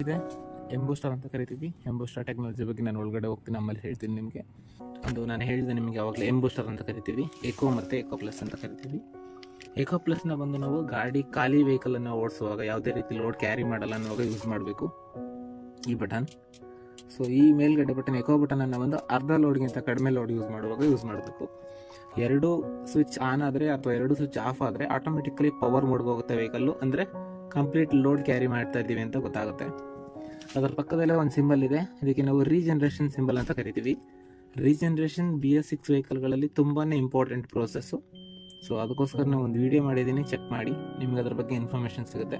ಇದೆ ಎಂಬೂಸ್ಟರ್ ಅಂತ ಕರಿತೀವಿ. ಎಂಬೂಸ್ಟರ್ ಟೆಕ್ನಾಲಜಿ ಬಗ್ಗೆ ನಾನು ಒಳಗಡೆ ಹೋಗ್ತೀನಿ, ಆಮೇಲೆ ಹೇಳ್ತೀನಿ ನಿಮಗೆ. ಒಂದು ನಾನು ಹೇಳಿದೆ ನಿಮಗೆ ಯಾವಾಗಲೇ ಎಂಬೂಸ್ಟರ್ ಅಂತ ಕರಿತೀವಿ, ಎಕೋ ಮತ್ತು ಎಕೋ ಪ್ಲಸ್ ಅಂತ ಕರಿತೀವಿ. ಎಕೋ ಪ್ಲಸ್ನ ಬಂದು ನಾವು ಗಾಡಿ ಖಾಲಿ ವೆಹಿಕಲನ್ನು ಓಡಿಸುವಾಗ ಯಾವುದೇ ರೀತಿ ಲೋಡ್ ಕ್ಯಾರಿ ಮಾಡಲ್ಲ ಅನ್ನುವಾಗ ಯೂಸ್ ಮಾಡಬೇಕು ಈ ಬಟನ್. ಸೊ ಈ ಮೇಲ್ಗಡೆ ಬಟನ್ ಎಕೋ ಬಟನನ್ನು ಒಂದು ಅರ್ಧ ಲೋಡ್ಗಿಂತ ಕಡಿಮೆ ಲೋಡ್ ಯೂಸ್ ಮಾಡುವಾಗ ಯೂಸ್ ಮಾಡಬೇಕು. ಎರಡು ಸ್ವಿಚ್ ಆನ್ ಆದರೆ ಅಥವಾ ಎರಡು ಸ್ವಿಚ್ ಆಫ್ ಆದರೆ ಆಟೋಮೆಟಿಕಲಿ ಪವರ್ ಮೋಡ್ಗೆ ಹೋಗುತ್ತೆ ವೆಹಿಕಲ್ಲು, ಅಂದರೆ ಕಂಪ್ಲೀಟ್ ಲೋಡ್ ಕ್ಯಾರಿ ಮಾಡ್ತಾ ಇದ್ದೀವಿ ಅಂತ ಗೊತ್ತಾಗುತ್ತೆ. ಅದರ ಪಕ್ಕದಲ್ಲೇ ಒಂದು ಸಿಂಬಲ್ ಇದೆ, ಇದಕ್ಕೆ ನಾವು ರೀಜನ್ರೇಷನ್ ಸಿಂಬಲ್ ಅಂತ ಕರಿತೀವಿ. ರೀಜನ್ರೇಷನ್ BS6 ವೆಹಿಕಲ್ಗಳಲ್ಲಿ ತುಂಬಾ ಇಂಪಾರ್ಟೆಂಟ್ ಪ್ರೋಸೆಸ್ಸು. ಸೊ ಅದಕ್ಕೋಸ್ಕರ ನಾನು ಒಂದು ವಿಡಿಯೋ ಮಾಡಿದ್ದೀನಿ, ಚೆಕ್ ಮಾಡಿ, ನಿಮ್ಗೆ ಅದ್ರ ಬಗ್ಗೆ ಇನ್ಫಾರ್ಮೇಷನ್ ಸಿಗುತ್ತೆ.